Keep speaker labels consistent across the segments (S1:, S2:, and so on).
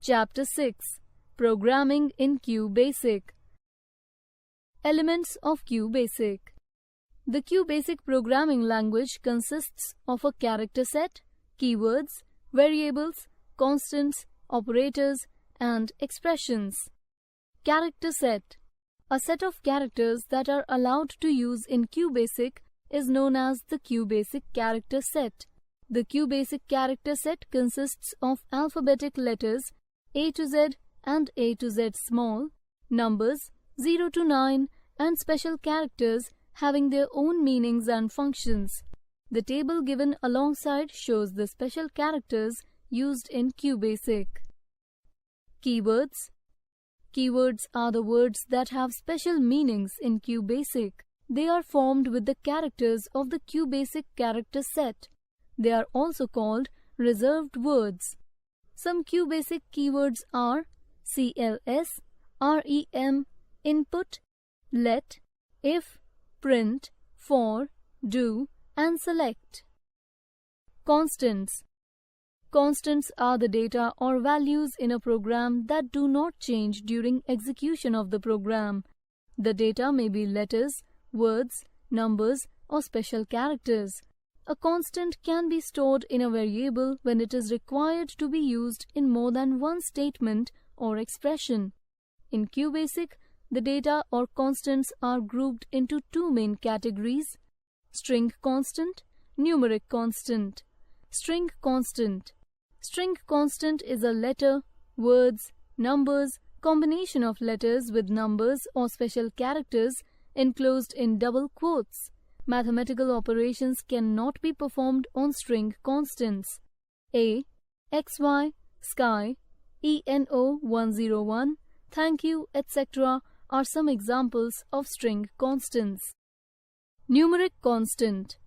S1: Chapter 6. Programming in QBasic. Elements of QBasic. The QBasic programming language consists of a character set, keywords, variables, constants, operators, and expressions. Character set. A set of characters that are allowed to use in QBasic is known as the QBasic character set. The QBasic character set consists of alphabetic letters A to Z and A to Z small, numbers 0 to 9, and special characters having their own meanings and functions. The table given alongside shows the special characters used in QBasic. Keywords. Keywords are the words that have special meanings in QBasic. They are formed with the characters of the QBasic character set. They are also called reserved words. Some QBasic keywords are CLS, REM, input, let, if, print, for, do, and select. Constants. Constants are the data or values in a program that do not change during execution of the program. The data may be letters, words, numbers, or special characters. A constant can be stored in a variable when it is required to be used in more than one statement or expression. In QBasic, the data or constants are grouped into two main categories: string constant, numeric constant. String constant. String constant is a letter, words, numbers, combination of letters with numbers or special characters enclosed in double quotes. Mathematical operations cannot be performed on string constants. A, XY, sky, ENO101, thank you, etc. are some examples of string constants. Numeric constant.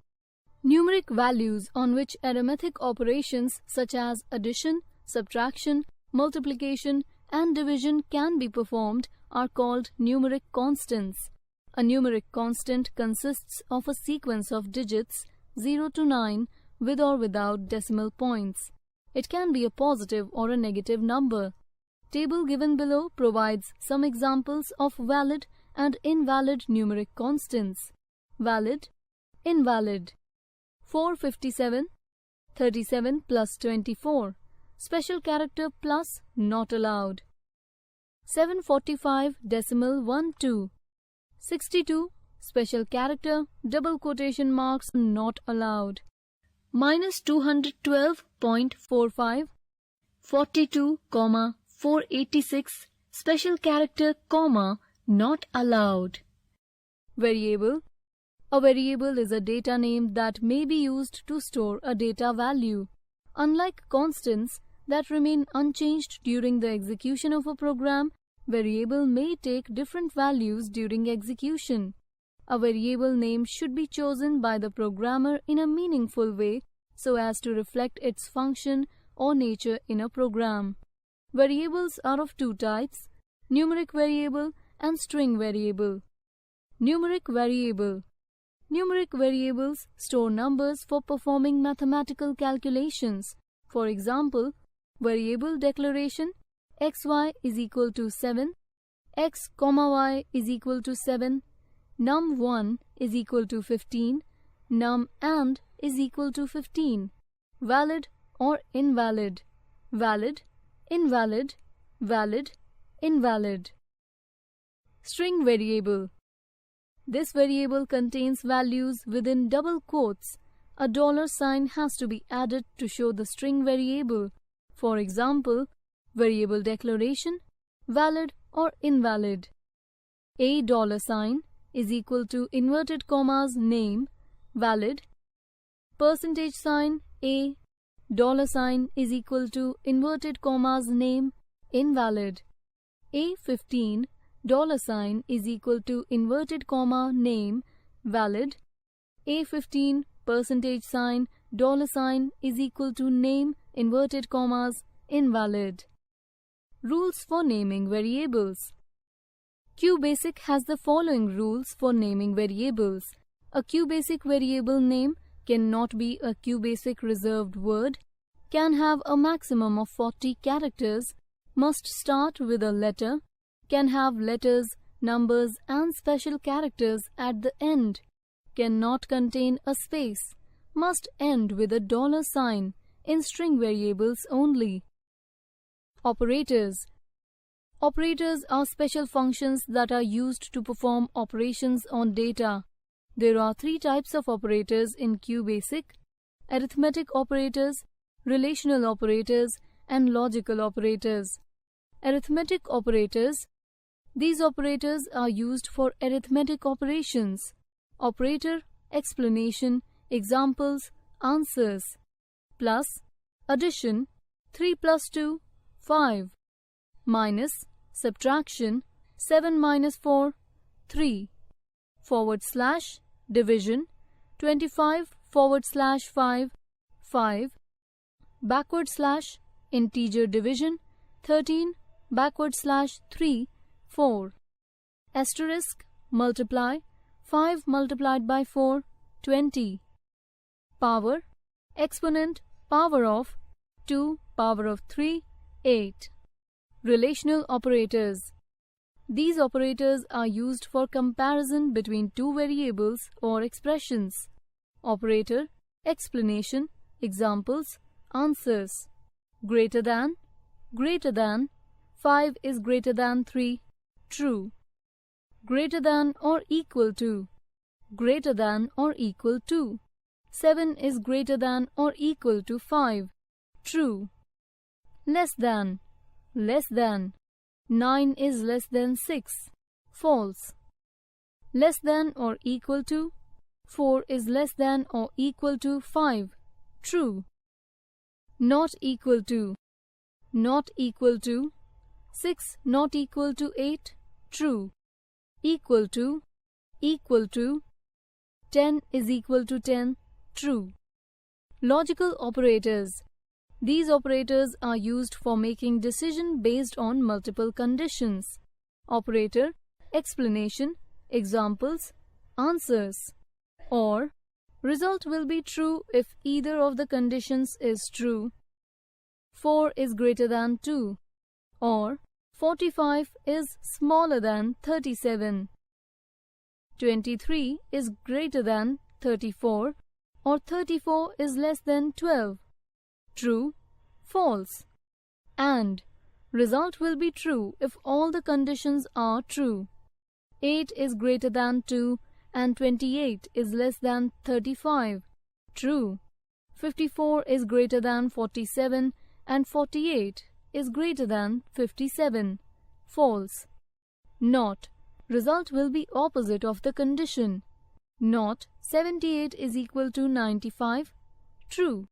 S1: Numeric values on which arithmetic operations such as addition, subtraction, multiplication, and division can be performed are called numeric constants. A numeric constant consists of a sequence of digits 0 to 9 with or without decimal points. It can be a positive or a negative number. Table given below provides some examples of valid and invalid numeric constants. Valid, invalid. 457, 37 plus 24. Special character plus not allowed. 745 decimal 12. 62, special character, double quotation marks not allowed. Minus 212.45, 42, 486, special character, not allowed. Variable. A variable is a data name that may be used to store a data value. Unlike constants that remain unchanged during the execution of a program, variable may take different values during execution. A variable name should be chosen by the programmer in a meaningful way so as to reflect its function or nature in a program. Variables are of two types: numeric variable and string variable. Numeric variable. Numeric variables store numbers for performing mathematical calculations. For example, variable declaration xy is equal to 7, x, y is equal to 7, num1 is equal to 15, num and is equal to 15. Valid or invalid. Valid, invalid, valid, invalid. String variable. This variable contains values within double quotes. A $sign has to be added to show the string variable. For example, variable declaration, valid or invalid. A $sign is equal to inverted commas name, valid. Percentage sign A $sign is equal to inverted commas name, invalid. A15 $sign is equal to inverted comma name, valid. A15 percentage sign $sign is equal to name, inverted commas, invalid. Rules for naming variables. QBasic has the following rules for naming variables. A QBasic variable name cannot be a QBasic reserved word, can have a maximum of 40 characters, must start with a letter, can have letters, numbers and special characters at the end, cannot contain a space, must end with a $sign in string variables only. Operators. Operators are special functions that are used to perform operations on data. There are three types of operators in QBasic: arithmetic operators, relational operators, and logical operators. Arithmetic operators. These operators are used for arithmetic operations. Operator, explanation, examples, answers. Plus, addition, 3 plus 2, 5. Minus, subtraction, 7 minus 4, 3. Forward slash, division, 25 forward slash 5, 5. Backward slash, integer division, 13 backward slash 3, 4. Asterisk, multiply, 5 multiplied by 4, 20. Power, exponent, power of, 2 power of 3, 8. Relational operators. These operators are used for comparison between two variables or expressions. Operator, explanation, examples, answers. Greater than, 5 is greater than 3, true. Greater than or equal to, 7 is greater than or equal to 5, true. Less than, 9 is less than 6, false. Less than or equal to, 4 is less than or equal to 5, true. Not equal to, 6 not equal to 8, true. Equal to, 10 is equal to 10, true. Logical operators. These operators are used for making decision based on multiple conditions. Operator, explanation, examples, answers. Or, result will be true if either of the conditions is true. 4 is greater than 2. Or, 45 is smaller than 37. 23 is greater than 34. Or 34 is less than 12. True, false. And result will be true if all the conditions are true. 8 is greater than 2 and 28 is less than 35. True. 54 is greater than 47 and 48 is greater than 57. False. Not. Result will be opposite of the condition. Not 78 is equal to 95. True.